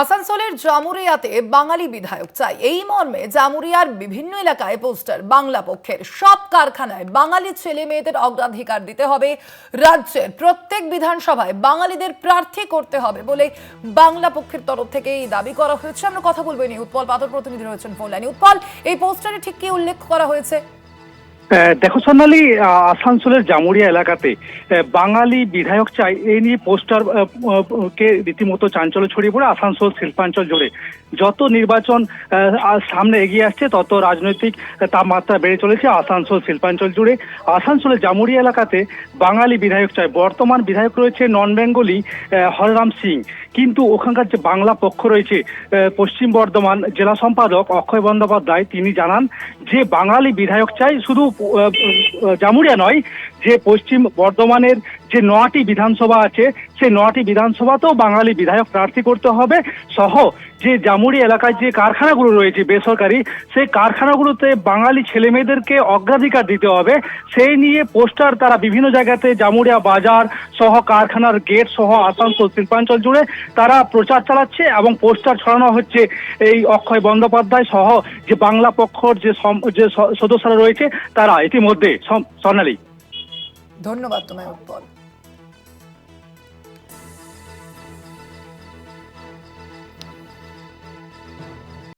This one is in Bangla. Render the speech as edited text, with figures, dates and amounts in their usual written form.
আসানসোলের জামুরিয়াতে বাঙালি বিধায়ক চাই, এই মর্মে জামুরিয়ার বিভিন্ন এলাকায় পোস্টার। বাংলা পক্ষের সব কারখানায় বাঙালি ছেলে মেয়েদের অগ্রাধিকার দিতে হবে, রাজ্যের প্রত্যেক বিধানসভায় বাঙালিদের প্রার্থী করতে হবে বলে বাংলা পক্ষের তরফ থেকে এই দাবি করা হয়েছে। আমরা কথা বলবো নিয়ে, উৎপল পাথর প্রতিনিধি রয়েছেন ফোন লাইনে। উৎপল, এই পোস্টারে ঠিক কি উল্লেখ করা হয়েছে? দেখো সোনালী, আসানসোলের জামুরিয়া এলাকাতে বাঙালি বিধায়ক চাই এই নিয়ে পোস্টার কে রীতিমতো চাঞ্চল্য ছড়িয়ে পড়ে আসানসোল শিল্পাঞ্চল জুড়ে। যত নির্বাচন সামনে এগিয়ে আসছে তত রাজনৈতিক তাপমাত্রা বেড়ে চলেছে আসানসোল শিল্পাঞ্চল জুড়ে। আসানসোলের জামুরিয়া এলাকাতে বাঙালি বিধায়ক চাই। বর্তমান বিধায়ক রয়েছে নন বেঙ্গলি হররাম সিং, কিন্তু ওখানকার যে বাংলা পক্ষ রয়েছে পশ্চিম বর্ধমান জেলা সম্পাদক অক্ষয় বন্দ্যোপাধ্যায়, তিনি জানান যে বাঙালি বিধায়ক চাই। শুধু জামুরিয়া নয়, যে পশ্চিম বর্ধমানের যে 9টি বিধানসভা আছে সেই 9টি বিধানসভাতেও বাঙালি বিধায়ক প্রার্থী করতে হবে, সহ যে জামুরিয়া এলাকায় যে কারখানাগুলো রয়েছে বেসরকারি, সেই কারখানাগুলোতে বাঙালি ছেলে মেয়েদেরকে অগ্রাধিকার দিতে হবে। সেই নিয়ে পোস্টার তারা বিভিন্ন জায়গাতে জামুরিয়া বাজার সহ কারখানার গেট সহ আসানসোল শিল্পাঞ্চল জুড়ে তারা প্রচার চালাচ্ছে এবং পোস্টার ছড়ানো হচ্ছে। এই অক্ষয় বন্দ্যোপাধ্যায় সহ যে বাংলা পক্ষর যে সদস্যরা রয়েছে তারা ইতিমধ্যে। সোনালী, ধন্যবাদ তোমায় উৎপল।